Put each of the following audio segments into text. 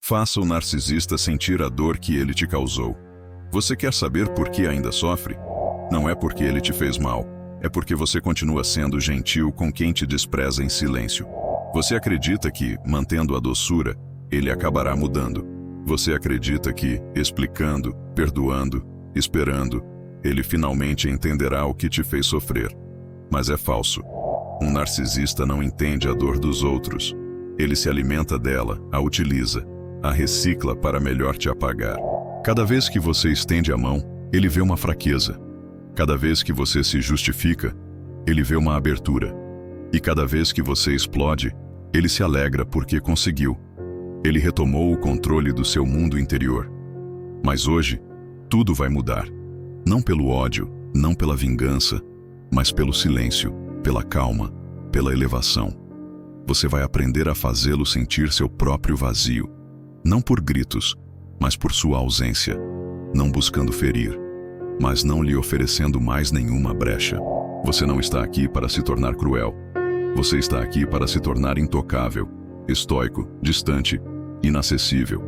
Faça o narcisista sentir a dor que ele te causou. Você quer saber por que ainda sofre? Não é porque ele te fez mal, é porque você continua sendo gentil com quem te despreza em silêncio. Você acredita que, mantendo a doçura, ele acabará mudando. Você acredita que, explicando, perdoando, esperando, ele finalmente entenderá o que te fez sofrer. Mas é falso. Um narcisista não entende a dor dos outros. Ele se alimenta dela, a utiliza, a recicla para melhor te apagar. Cada vez que você estende a mão, ele vê uma fraqueza. Cada vez que você se justifica, ele vê uma abertura. E cada vez que você explode, ele se alegra porque conseguiu. Ele retomou o controle do seu mundo interior. Mas hoje, tudo vai mudar. Não pelo ódio, não pela vingança, mas pelo silêncio, pela calma, pela elevação. Você vai aprender a fazê-lo sentir seu próprio vazio. Não por gritos, mas por sua ausência. Não buscando ferir, mas não lhe oferecendo mais nenhuma brecha. Você não está aqui para se tornar cruel. Você está aqui para se tornar intocável, estoico, distante, inacessível.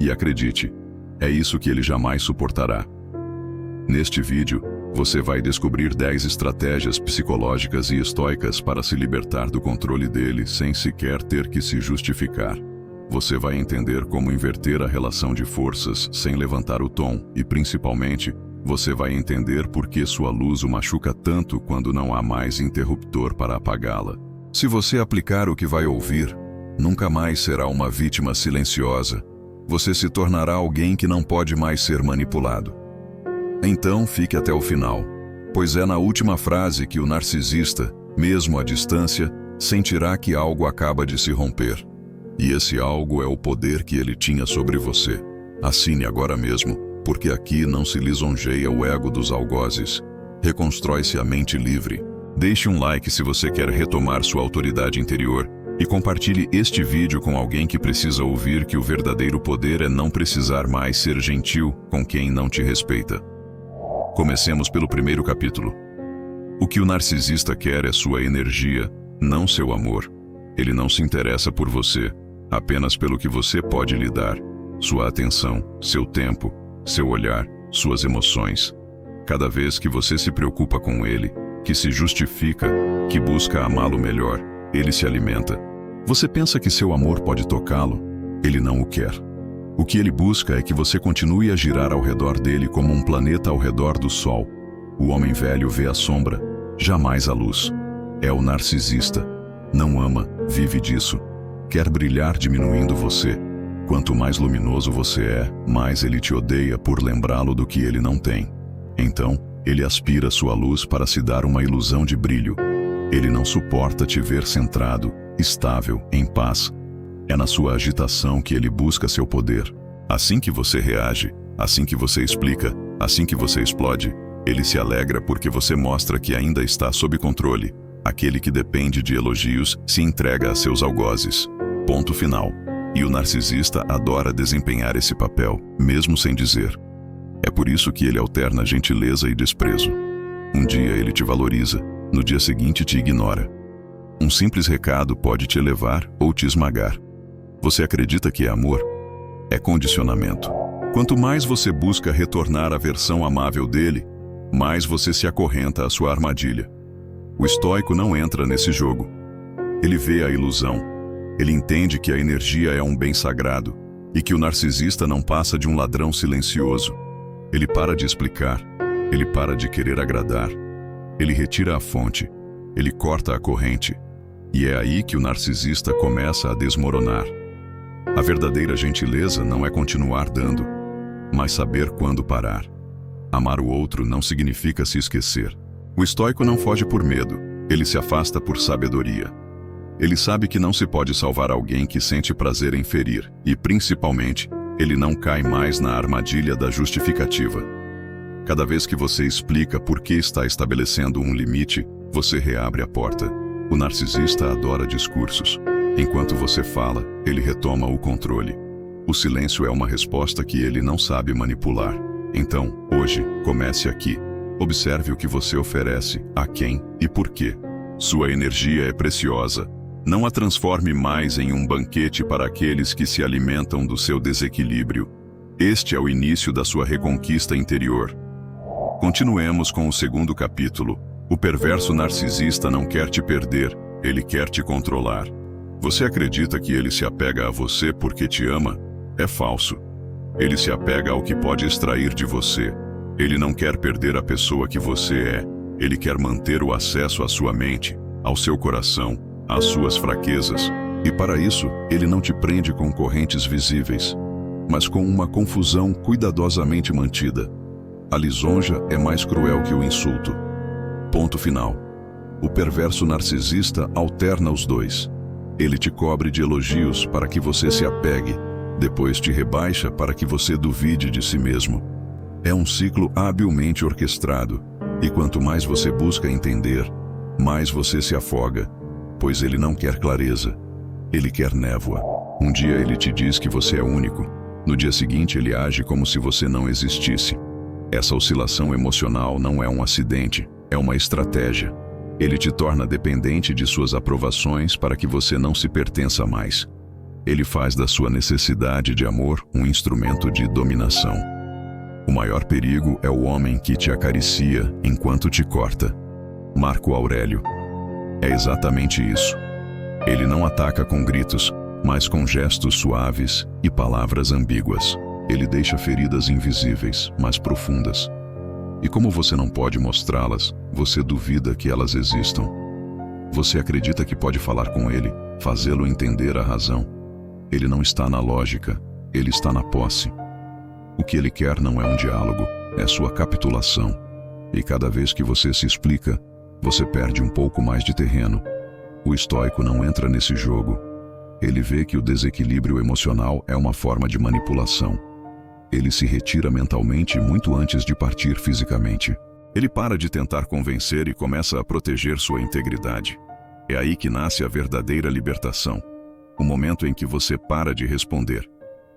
E acredite, é isso que ele jamais suportará. Neste vídeo, você vai descobrir 10 estratégias psicológicas e estoicas para se libertar do controle dele sem sequer ter que se justificar. Você vai entender como inverter a relação de forças sem levantar o tom e, principalmente, você vai entender por que sua luz o machuca tanto quando não há mais interruptor para apagá-la. Se você aplicar o que vai ouvir, nunca mais será uma vítima silenciosa. Você se tornará alguém que não pode mais ser manipulado. Então fique até o final, pois é na última frase que o narcisista, mesmo à distância, sentirá que algo acaba de se romper. E esse algo é o poder que ele tinha sobre você. Assine agora mesmo, porque aqui não se lisonjeia o ego dos algozes. Reconstrói-se a mente livre. Deixe um like se você quer retomar sua autoridade interior e compartilhe este vídeo com alguém que precisa ouvir que o verdadeiro poder é não precisar mais ser gentil com quem não te respeita. Comecemos pelo primeiro capítulo. O que o narcisista quer é sua energia, não seu amor. Ele não se interessa por você, apenas pelo que você pode lhe dar. Sua atenção, seu tempo, seu olhar, suas emoções. Cada vez que você se preocupa com ele, que se justifica, que busca amá-lo melhor, ele se alimenta. Você pensa que seu amor pode tocá-lo? Ele não o quer. O que ele busca é que você continue a girar ao redor dele como um planeta ao redor do Sol. O homem velho vê a sombra, jamais a luz. É o narcisista. Não ama, vive disso. Quer brilhar diminuindo você. Quanto mais luminoso você é, mais ele te odeia por lembrá-lo do que ele não tem. Então, ele aspira sua luz para se dar uma ilusão de brilho. Ele não suporta te ver centrado, estável, em paz. É na sua agitação que ele busca seu poder. Assim que você reage, assim que você explica, assim que você explode, ele se alegra porque você mostra que ainda está sob controle. Aquele que depende de elogios se entrega a seus algozes. Ponto final. E o narcisista adora desempenhar esse papel, mesmo sem dizer. É por isso que ele alterna gentileza e desprezo. Um dia ele te valoriza, no dia seguinte te ignora. Um simples recado pode te elevar ou te esmagar. Você acredita que é amor? É condicionamento. Quanto mais você busca retornar à versão amável dele, mais você se acorrenta à sua armadilha. O estoico não entra nesse jogo. Ele vê a ilusão. Ele entende que a energia é um bem sagrado e que o narcisista não passa de um ladrão silencioso. Ele para de explicar. Ele para de querer agradar. Ele retira a fonte. Ele corta a corrente. E é aí que o narcisista começa a desmoronar. A verdadeira gentileza não é continuar dando, mas saber quando parar. Amar o outro não significa se esquecer. O estoico não foge por medo, ele se afasta por sabedoria. Ele sabe que não se pode salvar alguém que sente prazer em ferir, e principalmente, ele não cai mais na armadilha da justificativa. Cada vez que você explica por que está estabelecendo um limite, você reabre a porta. O narcisista adora discursos. Enquanto você fala, ele retoma o controle. O silêncio é uma resposta que ele não sabe manipular. Então, hoje, comece aqui. Observe o que você oferece, a quem e por quê. Sua energia é preciosa. Não a transforme mais em um banquete para aqueles que se alimentam do seu desequilíbrio. Este é o início da sua reconquista interior. Continuemos com o segundo capítulo. O perverso narcisista não quer te perder, ele quer te controlar. Você acredita que ele se apega a você porque te ama? É falso. Ele se apega ao que pode extrair de você. Ele não quer perder a pessoa que você é. Ele quer manter o acesso à sua mente, ao seu coração, às suas fraquezas. E para isso, ele não te prende com correntes visíveis, mas com uma confusão cuidadosamente mantida. A lisonja é mais cruel que o insulto. Ponto final. O perverso narcisista alterna os dois. Ele te cobre de elogios para que você se apegue, depois te rebaixa para que você duvide de si mesmo. É um ciclo habilmente orquestrado, e quanto mais você busca entender, mais você se afoga, pois ele não quer clareza, ele quer névoa. Um dia ele te diz que você é único, no dia seguinte ele age como se você não existisse. Essa oscilação emocional não é um acidente, é uma estratégia. Ele te torna dependente de suas aprovações para que você não se pertença mais. Ele faz da sua necessidade de amor um instrumento de dominação. O maior perigo é o homem que te acaricia enquanto te corta. Marco Aurélio. É exatamente isso. Ele não ataca com gritos, mas com gestos suaves e palavras ambíguas. Ele deixa feridas invisíveis, mas profundas. E como você não pode mostrá-las, você duvida que elas existam. Você acredita que pode falar com ele, fazê-lo entender a razão. Ele não está na lógica, ele está na posse. O que ele quer não é um diálogo, é sua capitulação. E cada vez que você se explica, você perde um pouco mais de terreno. O estoico não entra nesse jogo. Ele vê que o desequilíbrio emocional é uma forma de manipulação. Ele se retira mentalmente muito antes de partir fisicamente. Ele para de tentar convencer e começa a proteger sua integridade. É aí que nasce a verdadeira libertação. O momento em que você para de responder,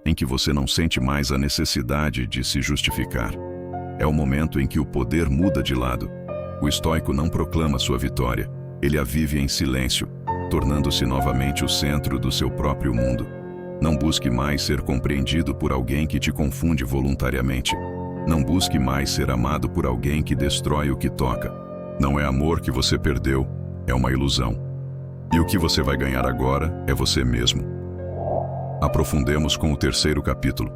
em que você não sente mais a necessidade de se justificar. É o momento em que o poder muda de lado. O estoico não proclama sua vitória, ele a vive em silêncio, tornando-se novamente o centro do seu próprio mundo. Não busque mais ser compreendido por alguém que te confunde voluntariamente. Não busque mais ser amado por alguém que destrói o que toca. Não é amor que você perdeu, é uma ilusão. E o que você vai ganhar agora é você mesmo. Aprofundemos com o terceiro capítulo.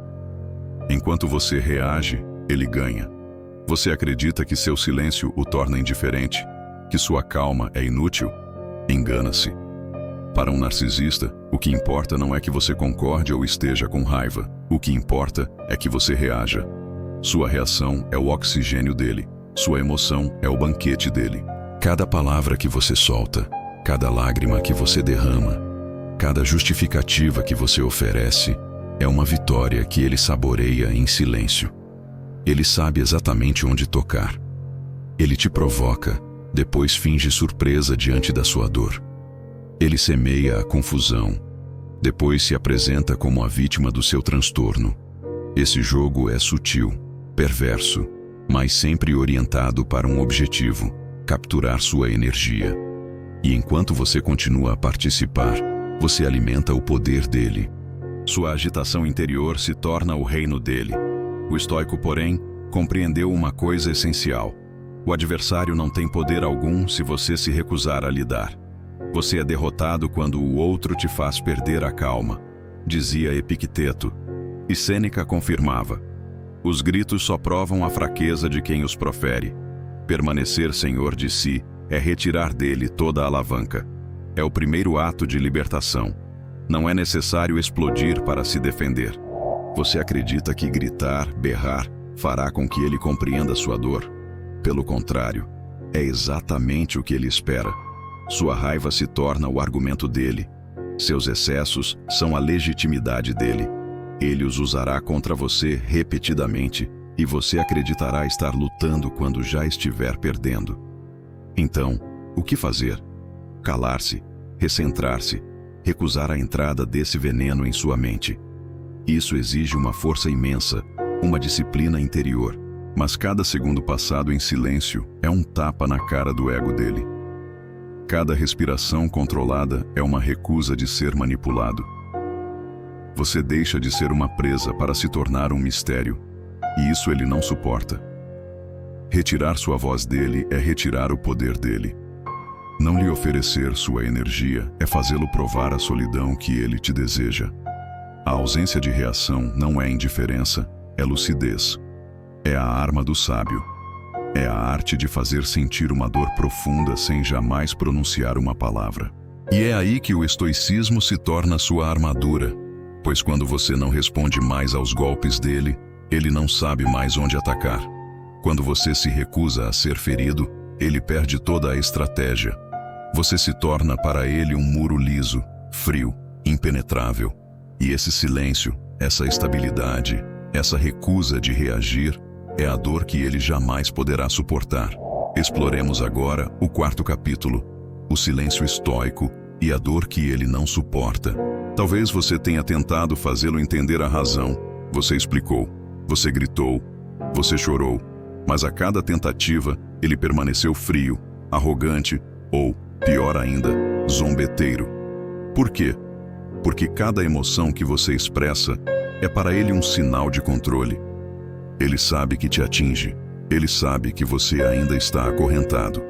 Enquanto você reage, ele ganha. Você acredita que seu silêncio o torna indiferente, que sua calma é inútil? Engana-se. Para um narcisista, o que importa não é que você concorde ou esteja com raiva. O que importa é que você reaja. Sua reação é o oxigênio dele. Sua emoção é o banquete dele. Cada palavra que você solta, cada lágrima que você derrama, cada justificativa que você oferece, é uma vitória que ele saboreia em silêncio. Ele sabe exatamente onde tocar. Ele te provoca, depois finge surpresa diante da sua dor. Ele semeia a confusão, depois se apresenta como a vítima do seu transtorno. Esse jogo é sutil, perverso, mas sempre orientado para um objetivo: capturar sua energia. E enquanto você continua a participar, você alimenta o poder dele. Sua agitação interior se torna o reino dele. O estoico, porém, compreendeu uma coisa essencial: o adversário não tem poder algum se você se recusar a lidar. Você é derrotado quando o outro te faz perder a calma, dizia Epicteto. E Sêneca confirmava: os gritos só provam a fraqueza de quem os profere. Permanecer senhor de si é retirar dele toda a alavanca. É o primeiro ato de libertação. Não é necessário explodir para se defender. Você acredita que gritar, berrar, fará com que ele compreenda sua dor? Pelo contrário, é exatamente o que ele espera. Sua raiva se torna o argumento dele. Seus excessos são a legitimidade dele. Ele os usará contra você repetidamente, e você acreditará estar lutando quando já estiver perdendo. Então, o que fazer? Calar-se, recentrar-se, recusar a entrada desse veneno em sua mente. Isso exige uma força imensa, uma disciplina interior, mas cada segundo passado em silêncio é um tapa na cara do ego dele. Cada respiração controlada é uma recusa de ser manipulado. Você deixa de ser uma presa para se tornar um mistério, e isso ele não suporta. Retirar sua voz dele é retirar o poder dele. Não lhe oferecer sua energia é fazê-lo provar a solidão que ele te deseja. A ausência de reação não é indiferença, é lucidez. É a arma do sábio. É a arte de fazer sentir uma dor profunda sem jamais pronunciar uma palavra. E é aí que o estoicismo se torna sua armadura, pois quando você não responde mais aos golpes dele, ele não sabe mais onde atacar. Quando você se recusa a ser ferido, ele perde toda a estratégia. Você se torna para ele um muro liso, frio, impenetrável. E esse silêncio, essa estabilidade, essa recusa de reagir, é a dor que ele jamais poderá suportar. Exploremos agora o 4º capítulo, o silêncio estoico e a dor que ele não suporta. Talvez você tenha tentado fazê-lo entender a razão. Você explicou, você gritou, você chorou, mas a cada tentativa ele permaneceu frio, arrogante ou, pior ainda, zombeteiro. Por quê? Porque cada emoção que você expressa é para ele um sinal de controle. Ele sabe que te atinge, ele sabe que você ainda está acorrentado.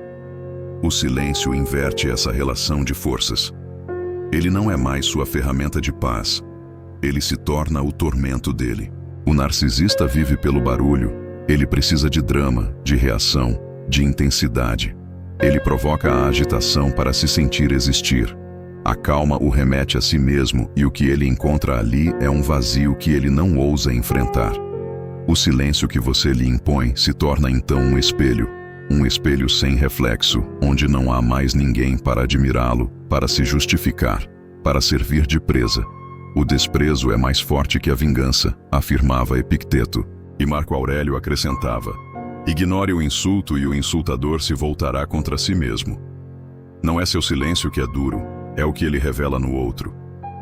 O silêncio inverte essa relação de forças. Ele não é mais sua ferramenta de paz, ele se torna o tormento dele. O narcisista vive pelo barulho, ele precisa de drama, de reação, de intensidade. Ele provoca a agitação para se sentir existir. A calma o remete a si mesmo e o que ele encontra ali é um vazio que ele não ousa enfrentar. O silêncio que você lhe impõe se torna então um espelho sem reflexo, onde não há mais ninguém para admirá-lo, para se justificar, para servir de presa. O desprezo é mais forte que a vingança, afirmava Epicteto, e Marco Aurélio acrescentava: ignore o insulto e o insultador se voltará contra si mesmo. Não é seu silêncio que é duro, é o que ele revela no outro.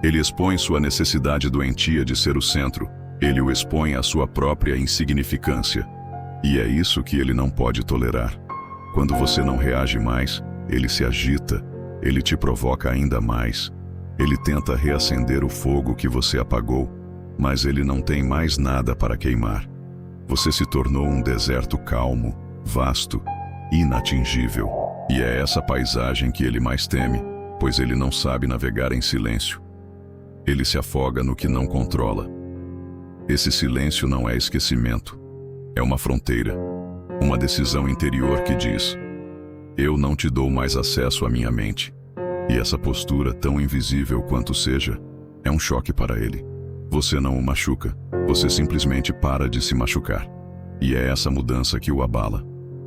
Ele expõe sua necessidade doentia de ser o centro, ele o expõe à sua própria insignificância. E é isso que ele não pode tolerar. Quando você não reage mais, ele se agita, ele te provoca ainda mais. Ele tenta reacender o fogo que você apagou, mas ele não tem mais nada para queimar. Você se tornou um deserto calmo, vasto, inatingível. E é essa paisagem que ele mais teme, pois ele não sabe navegar em silêncio. Ele se afoga no que não controla. Esse silêncio não é esquecimento. É uma fronteira, uma decisão interior que diz: eu não te dou mais acesso à minha mente. E essa postura, tão invisível quanto seja, é um choque para ele. Você não o machuca, você simplesmente para de se machucar. E é essa mudança que o abala.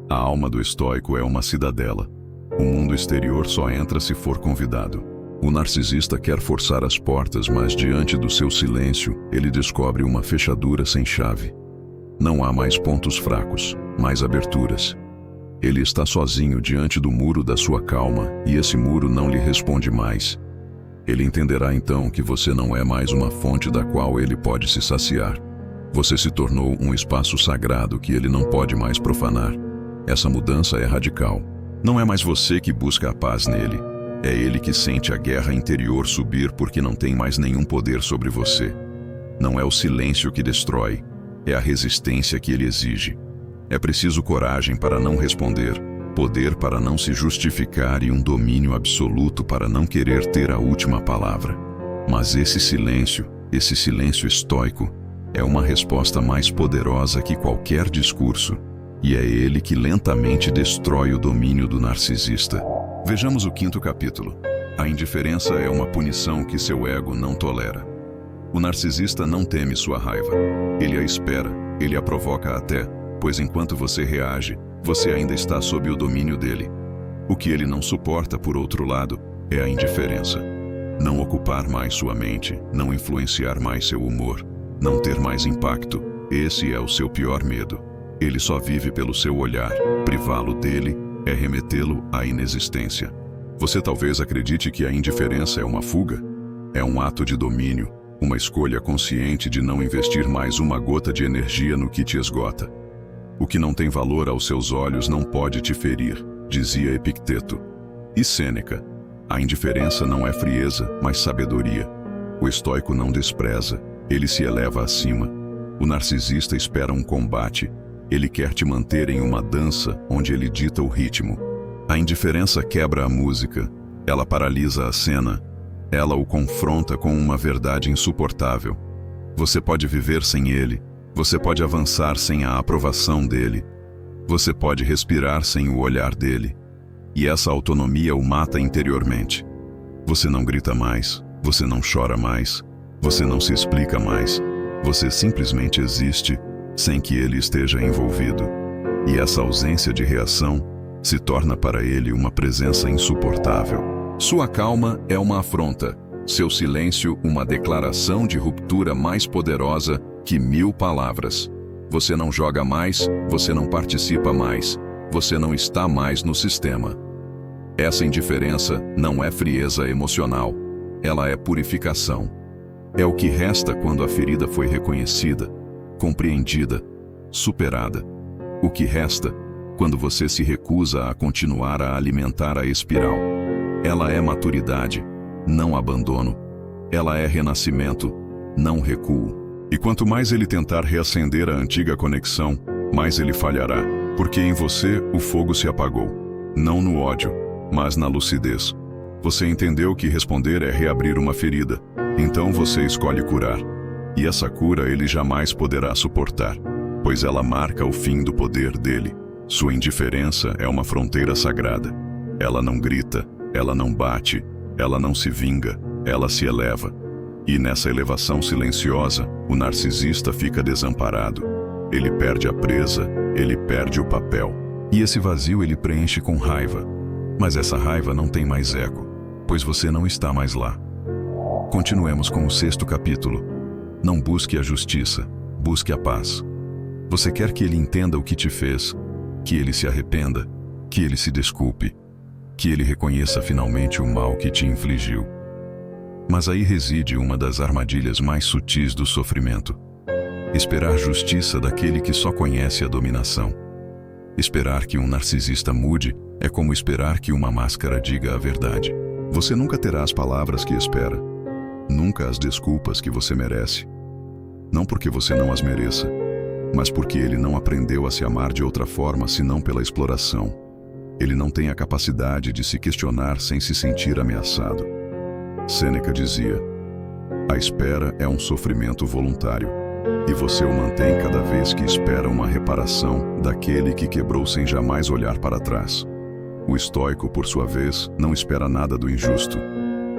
A alma do estoico é uma cidadela. O mundo exterior só entra se for convidado. O narcisista quer forçar as portas, mas diante do seu silêncio, ele descobre uma fechadura sem chave. Não há mais pontos fracos, mais aberturas. Ele está sozinho diante do muro da sua calma, e esse muro não lhe responde mais. Ele entenderá então que você não é mais uma fonte da qual ele pode se saciar. Você se tornou um espaço sagrado que ele não pode mais profanar. Essa mudança é radical. Não é mais você que busca a paz nele. É ele que sente a guerra interior subir porque não tem mais nenhum poder sobre você. Não é o silêncio que destrói, é a resistência que ele exige. É preciso coragem para não responder, poder para não se justificar e um domínio absoluto para não querer ter a última palavra. Mas esse silêncio estoico, é uma resposta mais poderosa que qualquer discurso. E é ele que lentamente destrói o domínio do narcisista. Vejamos o 5º capítulo. A indiferença é uma punição que seu ego não tolera. O narcisista não teme sua raiva. Ele a espera, ele a provoca até, pois enquanto você reage, você ainda está sob o domínio dele. O que ele não suporta, por outro lado, é a indiferença. Não ocupar mais sua mente, não influenciar mais seu humor, não ter mais impacto. Esse é o seu pior medo. Ele só vive pelo seu olhar. Privá-lo dele é remetê-lo à inexistência. Você talvez acredite que a indiferença é uma fuga. É um ato de domínio, uma escolha consciente de não investir mais uma gota de energia no que te esgota. O que não tem valor aos seus olhos não pode te ferir, dizia Epicteto. E Sêneca: a indiferença não é frieza, mas sabedoria. O estoico não despreza, ele se eleva acima. O narcisista espera um combate, ele quer te manter em uma dança onde ele dita o ritmo. A indiferença quebra a música, ela paralisa a cena, ela o confronta com uma verdade insuportável. Você pode viver sem ele, você pode avançar sem a aprovação dele, você pode respirar sem o olhar dele. E essa autonomia o mata interiormente. Você não grita mais, você não chora mais, você não se explica mais, você simplesmente existe sem que ele esteja envolvido. E essa ausência de reação se torna para ele uma presença insuportável. Sua calma é uma afronta, seu silêncio uma declaração de ruptura mais poderosa que 1000 palavras. Você não joga mais, você não participa mais, você não está mais no sistema. Essa indiferença não é frieza emocional, ela é purificação. É o que resta quando a ferida foi reconhecida, compreendida, superada. O que resta quando você se recusa a continuar a alimentar a espiral. Ela é maturidade, não abandono. Ela é renascimento, não recuo. E quanto mais ele tentar reacender a antiga conexão, mais ele falhará, porque em você o fogo se apagou. Não no ódio, mas na lucidez. Você entendeu que responder é reabrir uma ferida, então você escolhe curar. E essa cura ele jamais poderá suportar, pois ela marca o fim do poder dele. Sua indiferença é uma fronteira sagrada. Ela não grita, ela não bate, ela não se vinga, ela se eleva. E nessa elevação silenciosa, o narcisista fica desamparado. Ele perde a presa, ele perde o papel. E esse vazio ele preenche com raiva. Mas essa raiva não tem mais eco, pois você não está mais lá. Continuemos com o 6º capítulo. Não busque a justiça, busque a paz. Você quer que ele entenda o que te fez, que ele se arrependa, que ele se desculpe, que ele reconheça finalmente o mal que te infligiu. Mas aí reside uma das armadilhas mais sutis do sofrimento. Esperar justiça daquele que só conhece a dominação. Esperar que um narcisista mude é como esperar que uma máscara diga a verdade. Você nunca terá as palavras que espera, nunca as desculpas que você merece. Não porque você não as mereça, mas porque ele não aprendeu a se amar de outra forma senão pela exploração. Ele não tem a capacidade de se questionar sem se sentir ameaçado. Sêneca dizia: a espera é um sofrimento voluntário, e você o mantém cada vez que espera uma reparação daquele que quebrou sem jamais olhar para trás. O estoico, por sua vez, não espera nada do injusto.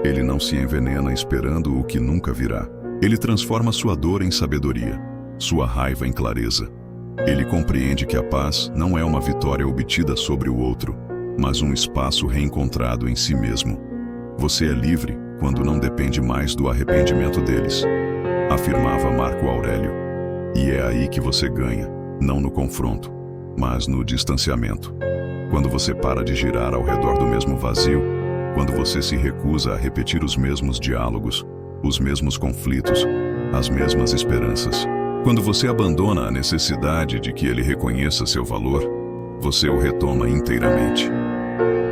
Ele não se envenena esperando o que nunca virá. Ele transforma sua dor em sabedoria, sua raiva em clareza. Ele compreende que a paz não é uma vitória obtida sobre o outro, mas um espaço reencontrado em si mesmo. Você é livre quando não depende mais do arrependimento deles, afirmava Marco Aurélio. E é aí que você ganha, não no confronto, mas no distanciamento. Quando você para de girar ao redor do mesmo vazio, quando você se recusa a repetir os mesmos diálogos, os mesmos conflitos, as mesmas esperanças. Quando você abandona a necessidade de que ele reconheça seu valor, você o retoma inteiramente.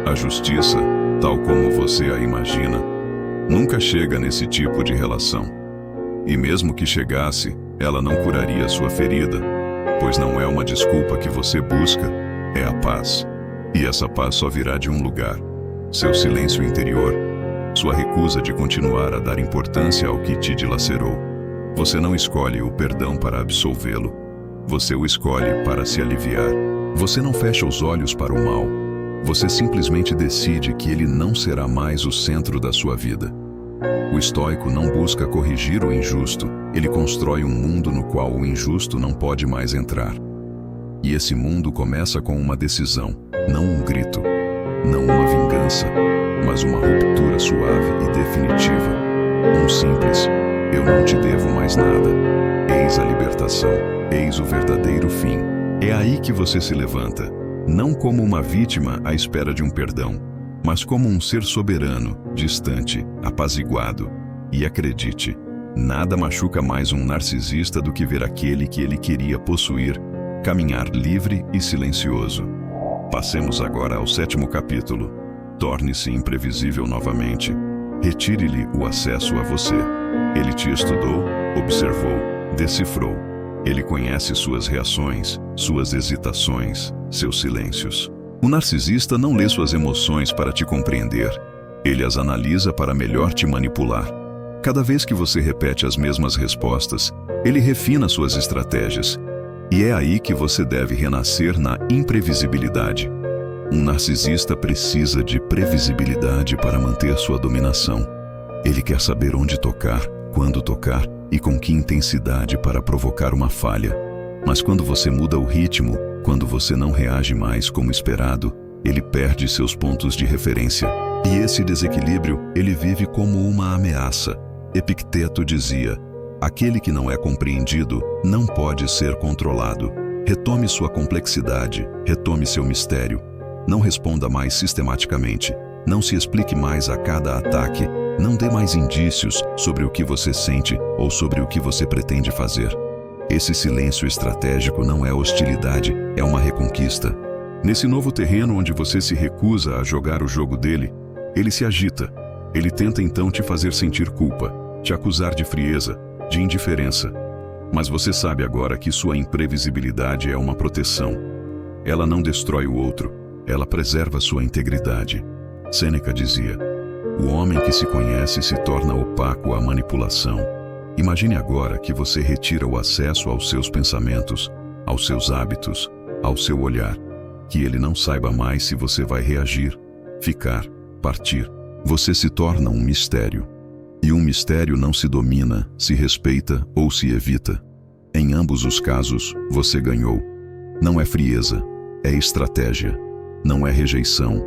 A justiça, tal como você a imagina, nunca chega nesse tipo de relação. E mesmo que chegasse, ela não curaria sua ferida, pois não é uma desculpa que você busca, é a paz. E essa paz só virá de um lugar: seu silêncio interior, sua recusa de continuar a dar importância ao que te dilacerou. Você não escolhe o perdão para absolvê-lo, você o escolhe para se aliviar. Você não fecha os olhos para o mal, você simplesmente decide que ele não será mais o centro da sua vida. O estoico não busca corrigir o injusto, ele constrói um mundo no qual o injusto não pode mais entrar. E esse mundo começa com uma decisão, não um grito, não uma vingança, mas uma ruptura suave e definitiva. Um simples: eu não te devo mais nada. Eis a libertação, eis o verdadeiro fim. É aí que você se levanta, não como uma vítima à espera de um perdão, mas como um ser soberano, distante, apaziguado. E acredite, nada machuca mais um narcisista do que ver aquele que ele queria possuir caminhar livre e silencioso. Passemos agora ao 7º capítulo. Torne-se imprevisível novamente. Retire-lhe o acesso a você. Ele te estudou, observou, decifrou. Ele conhece suas reações, suas hesitações, seus silêncios. O narcisista não lê suas emoções para te compreender. Ele as analisa para melhor te manipular. Cada vez que você repete as mesmas respostas, ele refina suas estratégias. E é aí que você deve renascer na imprevisibilidade. Um narcisista precisa de previsibilidade para manter sua dominação. Ele quer saber onde tocar, quando tocar e com que intensidade para provocar uma falha. Mas quando você muda o ritmo, quando você não reage mais como esperado, ele perde seus pontos de referência. E esse desequilíbrio ele vive como uma ameaça. Epicteto dizia: aquele que não é compreendido não pode ser controlado. Retome sua complexidade, retome seu mistério. Não responda mais sistematicamente. Não se explique mais a cada ataque. Não dê mais indícios sobre o que você sente ou sobre o que você pretende fazer. Esse silêncio estratégico não é hostilidade, é uma reconquista. Nesse novo terreno onde você se recusa a jogar o jogo dele, ele se agita. Ele tenta então te fazer sentir culpa, te acusar de frieza, de indiferença. Mas você sabe agora que sua imprevisibilidade é uma proteção. Ela não destrói o outro, ela preserva sua integridade. Sêneca dizia: o homem que se conhece se torna opaco à manipulação. Imagine agora que você retira o acesso aos seus pensamentos, aos seus hábitos, ao seu olhar. Que ele não saiba mais se você vai reagir, ficar, partir. Você se torna um mistério. E um mistério não se domina, se respeita ou se evita. Em ambos os casos, você ganhou. Não é frieza, é estratégia. Não é rejeição,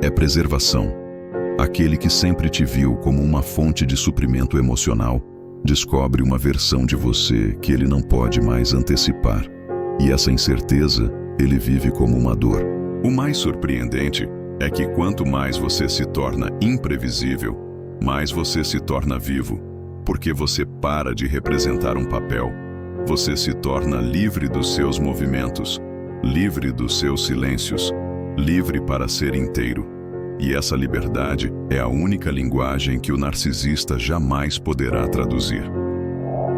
é preservação. Aquele que sempre te viu como uma fonte de suprimento emocional, descobre uma versão de você que ele não pode mais antecipar. E essa incerteza, ele vive como uma dor. O mais surpreendente é que quanto mais você se torna imprevisível, mais você se torna vivo, porque você para de representar um papel. Você se torna livre dos seus movimentos, livre dos seus silêncios, livre para ser inteiro. E essa liberdade é a única linguagem que o narcisista jamais poderá traduzir.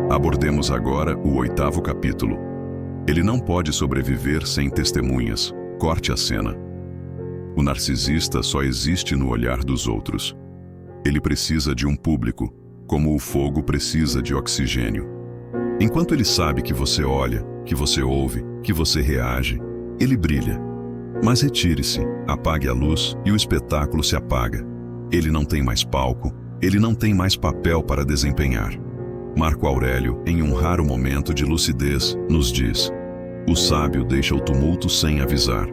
Abordemos agora o 8º capítulo. Ele não pode sobreviver sem testemunhas. Corte a cena. O narcisista só existe no olhar dos outros. Ele precisa de um público, como o fogo precisa de oxigênio. Enquanto ele sabe que você olha, que você ouve, que você reage, ele brilha. Mas retire-se, apague a luz e o espetáculo se apaga. Ele não tem mais palco, ele não tem mais papel para desempenhar. Marco Aurélio, em um raro momento de lucidez, nos diz: o sábio deixa o tumulto sem avisar.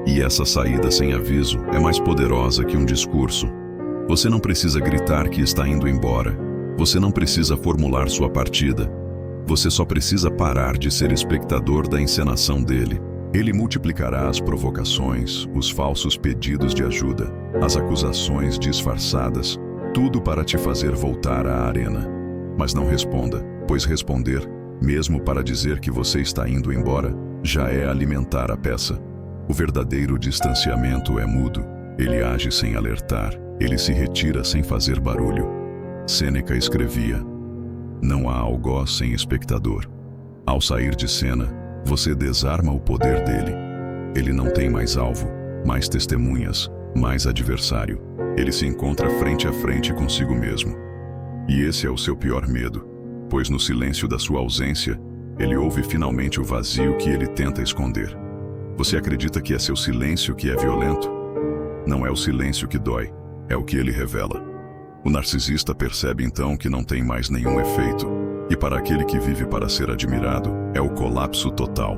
E essa saída sem aviso é mais poderosa que um discurso. Você não precisa gritar que está indo embora. Você não precisa formular sua partida. Você só precisa parar de ser espectador da encenação dele. Ele multiplicará as provocações, os falsos pedidos de ajuda, as acusações disfarçadas, tudo para te fazer voltar à arena. Mas não responda, pois responder, mesmo para dizer que você está indo embora, já é alimentar a peça. O verdadeiro distanciamento é mudo. Ele age sem alertar, ele se retira sem fazer barulho. Sêneca escrevia: não há algoz sem espectador. Ao sair de cena, você desarma o poder dele. Ele não tem mais alvo, mais testemunhas, mais adversário. Ele se encontra frente a frente consigo mesmo. E esse é o seu pior medo, pois no silêncio da sua ausência, ele ouve finalmente o vazio que ele tenta esconder. Você acredita que é seu silêncio que é violento? Não é o silêncio que dói, é o que ele revela. O narcisista percebe então que não tem mais nenhum efeito, e para aquele que vive para ser admirado, é o colapso total.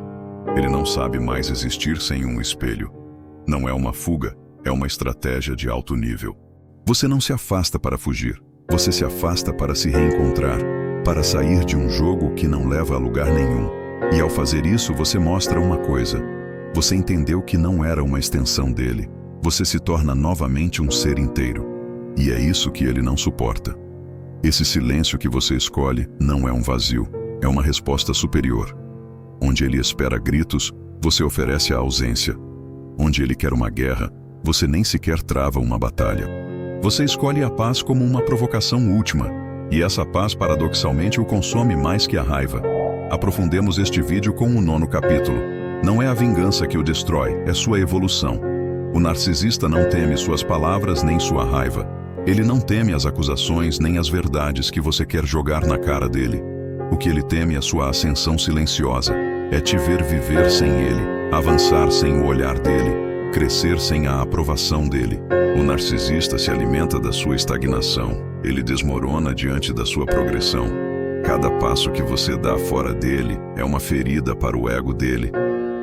Ele não sabe mais existir sem um espelho. Não é uma fuga, é uma estratégia de alto nível. Você não se afasta para fugir, você se afasta para se reencontrar, para sair de um jogo que não leva a lugar nenhum. E ao fazer isso, você mostra uma coisa. Você entendeu que não era uma extensão dele. Você se torna novamente um ser inteiro. E é isso que ele não suporta. Esse silêncio que você escolhe não é um vazio, é uma resposta superior. Onde ele espera gritos, você oferece a ausência. Onde ele quer uma guerra, Você nem sequer trava uma batalha. Você escolhe a paz como uma provocação última, e essa paz paradoxalmente o consome mais que a raiva. Aprofundemos este vídeo com o 9º capítulo. Não é a vingança que o destrói, é sua evolução. O narcisista não teme suas palavras nem sua raiva. Ele não teme as acusações nem as verdades que você quer jogar na cara dele. O que ele teme é sua ascensão silenciosa. É te ver viver sem ele, avançar sem o olhar dele, crescer sem a aprovação dele. O narcisista se alimenta da sua estagnação. Ele desmorona diante da sua progressão. Cada passo que você dá fora dele é uma ferida para o ego dele.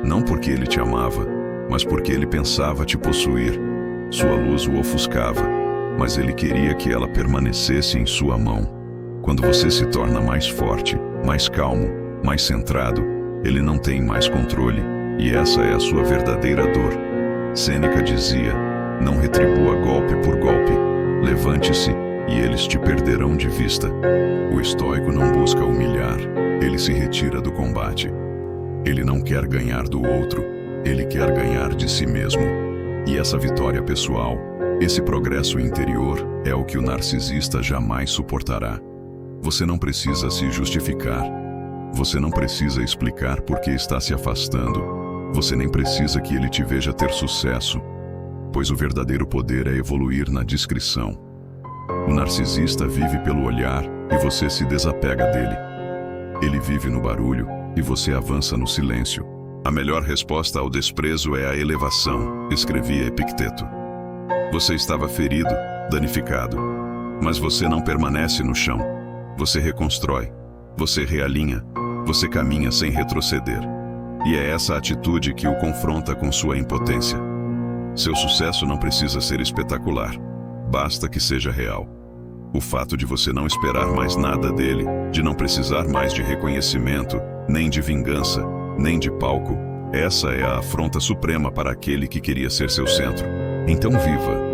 Não porque ele te amava, mas porque ele pensava te possuir. Sua luz o ofuscava, mas ele queria que ela permanecesse em sua mão. Quando você se torna mais forte, mais calmo, mais centrado, ele não tem mais controle, e essa é a sua verdadeira dor. Sêneca dizia: não retribua golpe por golpe. Levante-se, e eles te perderão de vista. O estoico não busca humilhar, ele se retira do combate. Ele não quer ganhar do outro, ele quer ganhar de si mesmo. E essa vitória pessoal, esse progresso interior, é o que o narcisista jamais suportará. Você não precisa se justificar. Você não precisa explicar por que está se afastando. Você nem precisa que ele te veja ter sucesso, pois o verdadeiro poder é evoluir na discrição. O narcisista vive pelo olhar e você se desapega dele. Ele vive no barulho e você avança no silêncio. A melhor resposta ao desprezo é a elevação, escrevia Epicteto. Você estava ferido, danificado, mas você não permanece no chão. Você reconstrói, você realinha, você caminha sem retroceder. E é essa atitude que o confronta com sua impotência. Seu sucesso não precisa ser espetacular, basta que seja real. O fato de você não esperar mais nada dele, de não precisar mais de reconhecimento, nem de vingança, nem de palco, essa é a afronta suprema para aquele que queria ser seu centro. Então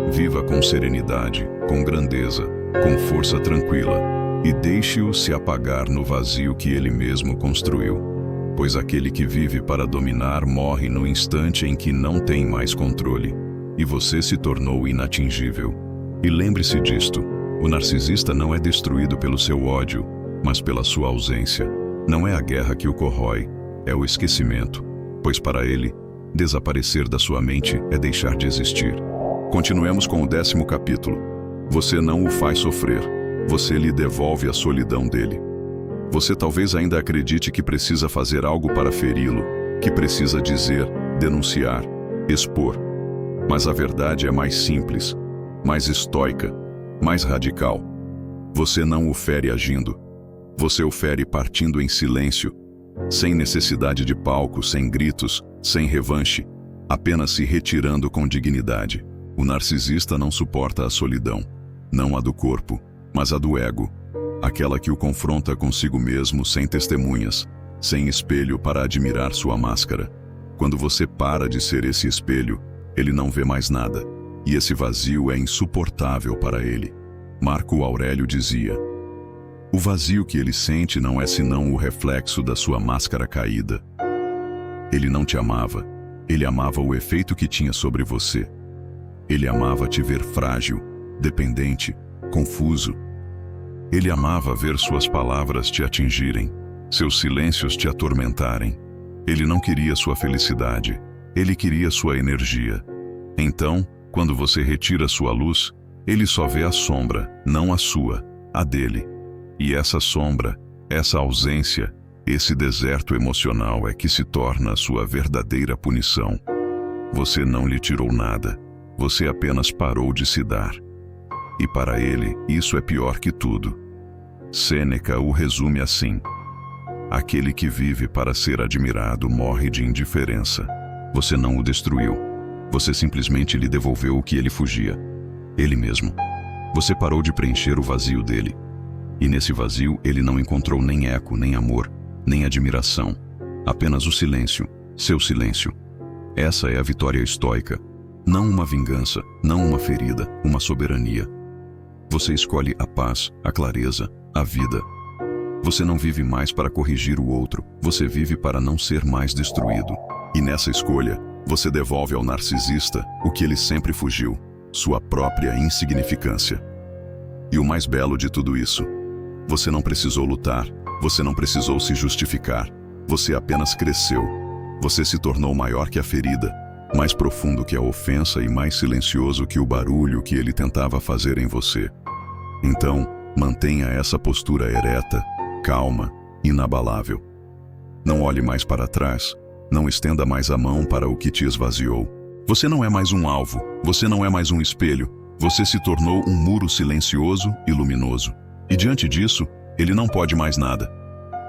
viva com serenidade, com grandeza, com força tranquila, e deixe-o se apagar no vazio que ele mesmo construiu. Pois aquele que vive para dominar morre no instante em que não tem mais controle, e você se tornou inatingível. E lembre-se disto, o narcisista não é destruído pelo seu ódio, mas pela sua ausência. Não é a guerra que o corrói, é o esquecimento, pois para ele, desaparecer da sua mente é deixar de existir. Continuemos com o 10º capítulo. Você não o faz sofrer, você lhe devolve a solidão dele. Você talvez ainda acredite que precisa fazer algo para feri-lo, que precisa dizer, denunciar, expor. Mas a verdade é mais simples, mais estoica, mais radical. Você não o fere agindo. Você o fere partindo em silêncio, sem necessidade de palco, sem gritos, sem revanche, apenas se retirando com dignidade. O narcisista não suporta a solidão, não a do corpo, mas a do ego. Aquela que o confronta consigo mesmo sem testemunhas, sem espelho para admirar sua máscara. Quando você para de ser esse espelho, ele não vê mais nada, e esse vazio é insuportável para ele. Marco Aurélio dizia: o vazio que ele sente não é senão o reflexo da sua máscara caída. Ele não te amava, ele amava o efeito que tinha sobre você. Ele amava te ver frágil, dependente, confuso. Ele amava ver suas palavras te atingirem, seus silêncios te atormentarem. Ele não queria sua felicidade, ele queria sua energia. Então, quando você retira sua luz, ele só vê a sombra, não a sua, a dele. E essa sombra, essa ausência, esse deserto emocional é que se torna a sua verdadeira punição. Você não lhe tirou nada, você apenas parou de se dar. E para ele, isso é pior que tudo. Sêneca o resume assim: aquele que vive para ser admirado morre de indiferença. Você não o destruiu. Você simplesmente lhe devolveu o que ele fugia. Ele mesmo. Você parou de preencher o vazio dele. E nesse vazio ele não encontrou nem eco, nem amor, nem admiração. Apenas o silêncio, seu silêncio. Essa é a vitória estoica. Não uma vingança, não uma ferida, uma soberania. Você escolhe a paz, a clareza, a vida. Você não vive mais para corrigir o outro, você vive para não ser mais destruído. E nessa escolha, Você devolve ao narcisista o que ele sempre fugiu, sua própria insignificância. E o mais belo de tudo isso, você não precisou lutar, você não precisou se justificar, você apenas cresceu. Você se tornou maior que a ferida, mais profundo que a ofensa e mais silencioso que o barulho que ele tentava fazer em você. Então, mantenha essa postura ereta, calma, inabalável. Não olhe mais para trás, não estenda mais a mão para o que te esvaziou. Você não é mais um alvo, você não é mais um espelho, você se tornou um muro silencioso e luminoso. E diante disso, ele não pode mais nada.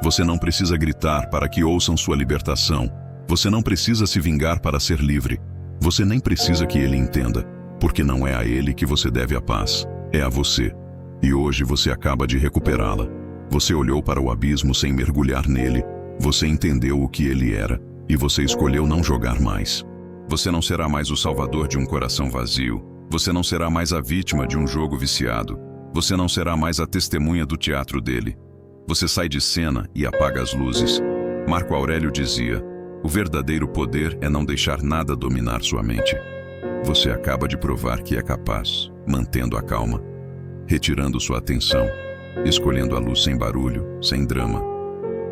Você não precisa gritar para que ouçam sua libertação. Você não precisa se vingar para ser livre. Você nem precisa que ele entenda, porque não é a ele que você deve a paz, é a você. E hoje você acaba de recuperá-la. Você olhou para o abismo sem mergulhar nele, você entendeu o que ele era, e você escolheu não jogar mais. Você não será mais o salvador de um coração vazio, você não será mais a vítima de um jogo viciado, você não será mais a testemunha do teatro dele. Você sai de cena e apaga as luzes. Marco Aurélio dizia: o verdadeiro poder é não deixar nada dominar sua mente. Você acaba de provar que é capaz, mantendo a calma, retirando sua atenção, escolhendo a luz sem barulho, sem drama.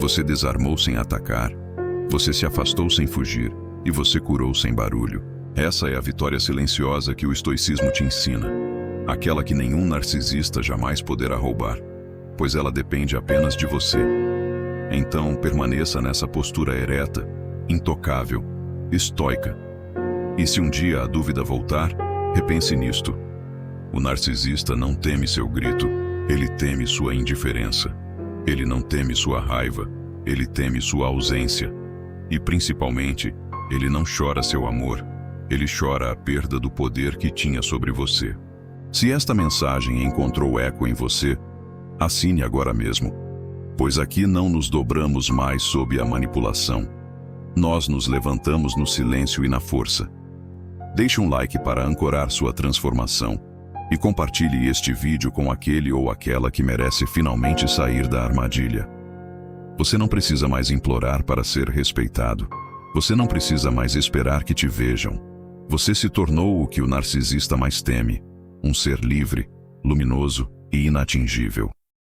Você desarmou sem atacar, você se afastou sem fugir e você curou sem barulho. Essa é a vitória silenciosa que o estoicismo te ensina, aquela que nenhum narcisista jamais poderá roubar, pois ela depende apenas de você. Então, permaneça nessa postura ereta, intocável, estoica. E se um dia a dúvida voltar, repense nisto. O narcisista não teme seu grito, ele teme sua indiferença. Ele não teme sua raiva, ele teme sua ausência. E principalmente, ele não chora seu amor, ele chora a perda do poder que tinha sobre você. Se esta mensagem encontrou eco em você, assine agora mesmo, pois aqui não nos dobramos mais sob a manipulação. Nós nos levantamos no silêncio e na força. Deixe um like para ancorar sua transformação e compartilhe este vídeo com aquele ou aquela que merece finalmente sair da armadilha. Você não precisa mais implorar para ser respeitado. Você não precisa mais esperar que te vejam. Você se tornou o que o narcisista mais teme, um ser livre, luminoso e inatingível.